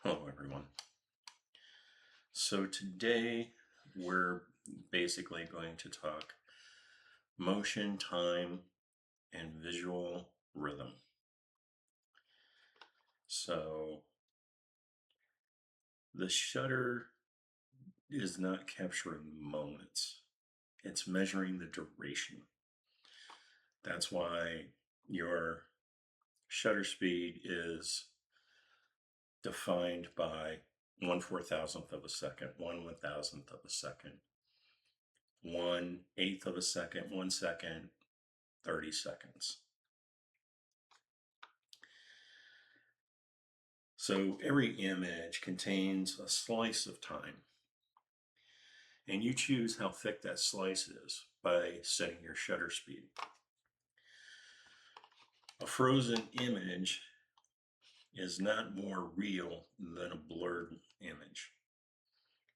Hello everyone. So today we're basically going to talk motion, time, and visual rhythm. So the shutter is not capturing moments, it's measuring the duration. That's why your shutter speed is defined by 1/4000th of a second, 1/1000th of a second, 1/8 of a second, 1 second, 30 seconds. So every image contains a slice of time, and you choose how thick that slice is by setting your shutter speed. A frozen image is not more real than a blurred image.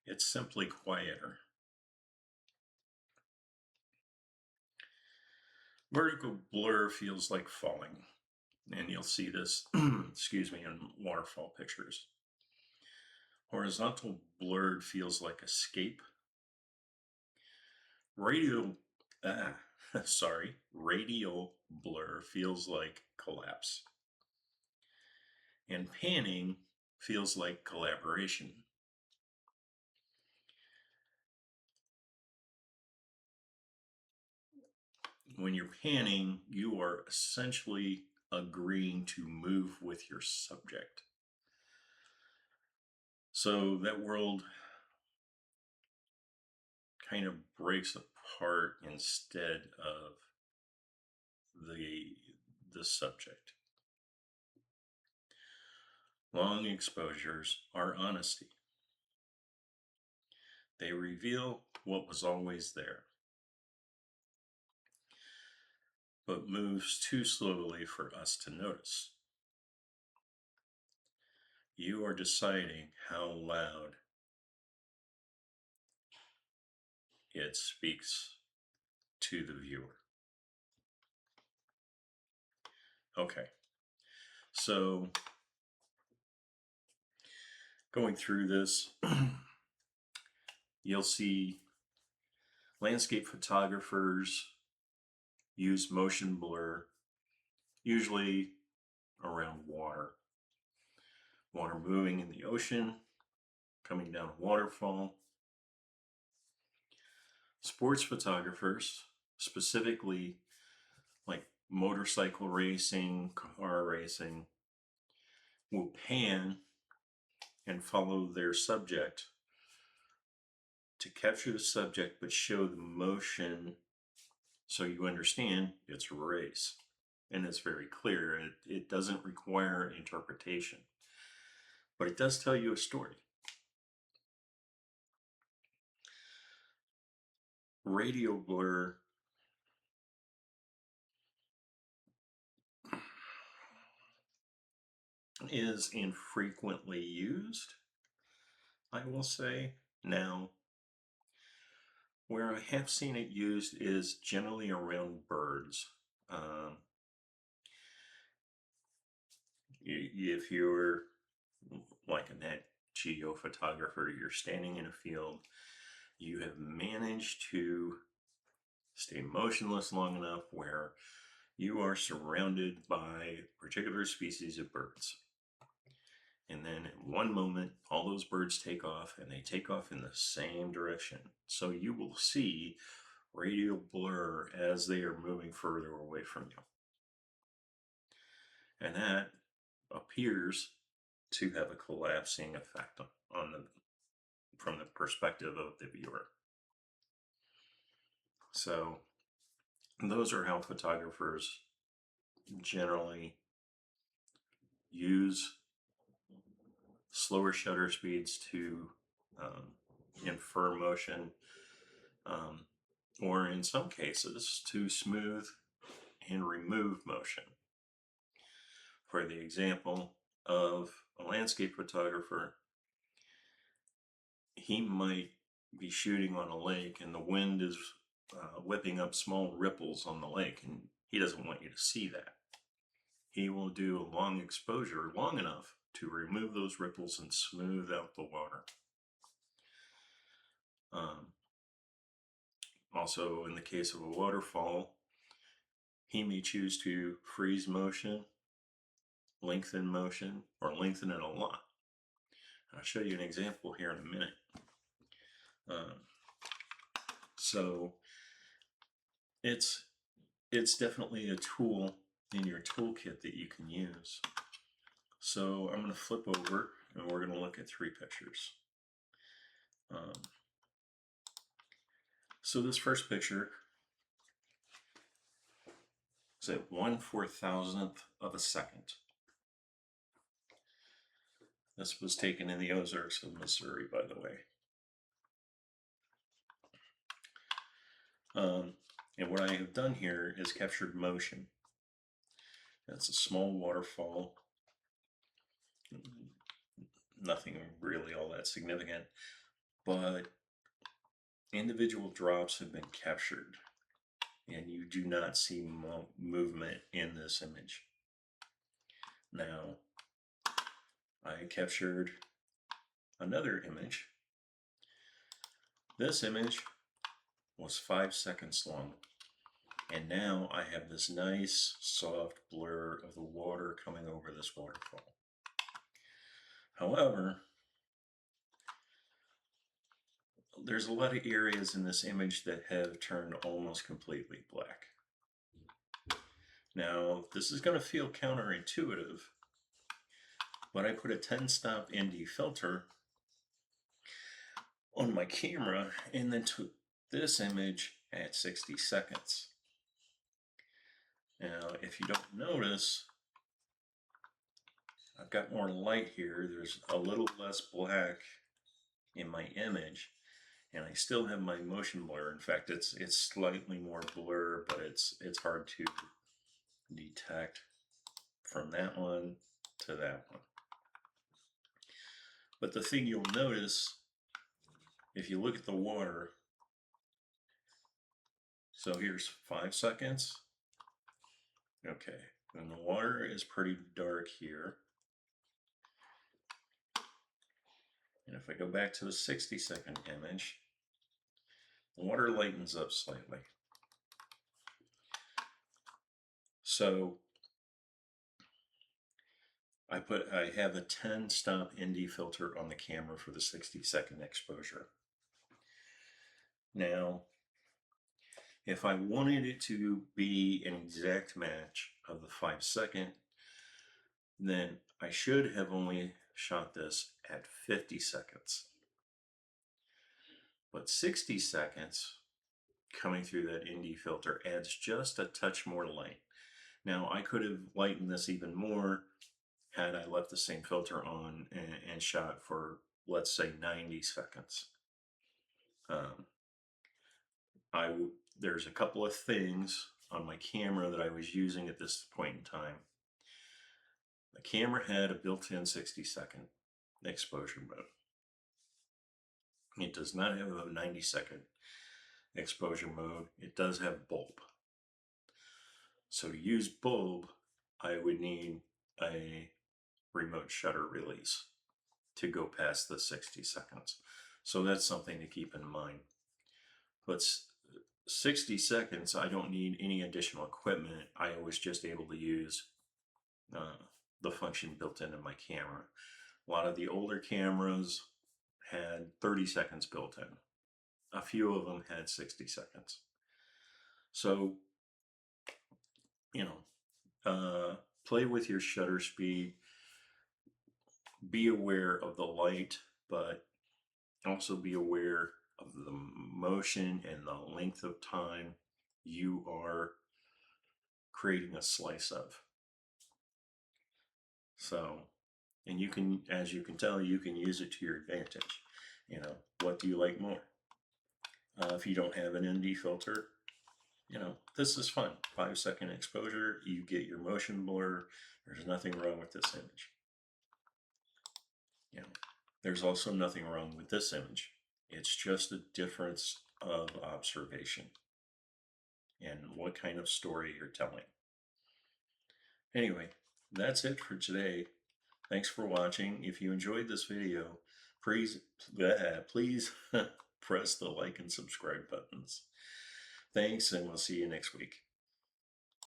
It's simply quieter. Vertical blur feels like falling, and you'll see this, excuse me, in waterfall pictures. Horizontal blurred feels like escape. Radial blur feels like collapse. And panning feels like collaboration. When you're panning, you are essentially agreeing to move with your subject. So that world kind of breaks apart instead of the subject. Long exposures are honesty. They reveal what was always there, but moves too slowly for us to notice. You are deciding how loud it speaks to the viewer. Okay, so going through this, you'll see landscape photographers use motion blur, usually around water. Water moving in the ocean, coming down a waterfall. Sports photographers, specifically like motorcycle racing, car racing, will pan and follow their subject to capture the subject but show the motion so you understand it's a race. And it's very clear. It doesn't require interpretation, but it does tell you a story. Radial blur is infrequently used, I will say. Now, where I have seen it used is generally around birds. If you're like a Nat Geo photographer, you're standing in a field, you have managed to stay motionless long enough where you are surrounded by particular species of birds. And then at one moment, all those birds take off, and they take off in the same direction. So you will see radial blur as they are moving further away from you. And that appears to have a collapsing effect on them from the perspective of the viewer. So those are how photographers generally use slower shutter speeds to infer motion, or in some cases to smooth and remove motion. For the example of a landscape photographer, he might be shooting on a lake and the wind is whipping up small ripples on the lake, and he doesn't want you to see that. he will do a long exposure long enough to remove those ripples and smooth out the water. Also, in the case of a waterfall, he may choose to freeze motion, lengthen motion, or lengthen it a lot. I'll show you an example here in a minute. So it's definitely a tool in your toolkit that you can use. So I'm going to flip over and we're going to look at 3 pictures. So this first picture is at 1/4000th of a second. This was taken in the Ozarks of Missouri, by the way. And what I have done here is captured motion. It's a small waterfall. Nothing really all that significant, but individual drops have been captured, and you do not see movement in this image. Now, I captured another image. This image was 5 seconds long, and now I have this nice soft blur of the water coming over this waterfall. However, there's a lot of areas in this image that have turned almost completely black. Now, this is going to feel counterintuitive, but I put a 10-stop ND filter on my camera and then took this image at 60 seconds. Now, if you don't notice, I've got more light here. There's a little less black in my image, and I still have my motion blur. In fact, it's slightly more blur, but it's hard to detect from that one to that one. But the thing you'll notice, if you look at the water, so here's 5 seconds. Okay, and the water is pretty dark here. And if I go back to the 60-second image, the water lightens up slightly. So I have a 10-stop ND filter on the camera for the 60-second exposure. Now, if I wanted it to be an exact match of the 5-second, then I should have only shot this at 50 seconds. But 60 seconds coming through that ND filter adds just a touch more light. Now, I could have lightened this even more had I left the same filter on and shot for, let's say, 90 seconds. There's a couple of things on my camera that I was using at this point in time. The camera had a built-in 60-second exposure mode. It does not have a 90-second exposure mode. It does have bulb. So to use bulb, I would need a remote shutter release to go past the 60 seconds. So that's something to keep in mind. But 60 seconds, I don't need any additional equipment. I was just able to use the function built into my camera. A lot of the older cameras had 30 seconds built in. A few of them had 60 seconds. So, play with your shutter speed. Be aware of the light, but also be aware of the motion and the length of time you are creating a slice of. So, and you can, as you can tell, you can use it to your advantage. What do you like more? If you don't have an ND filter, this is fun. 5-second exposure, you get your motion blur. There's nothing wrong with this image. There's also nothing wrong with this image. It's just a difference of observation and what kind of story you're telling. Anyway, that's it for today. Thanks for watching. If you enjoyed this video, please press the like and subscribe buttons. Thanks, and we'll see you next week.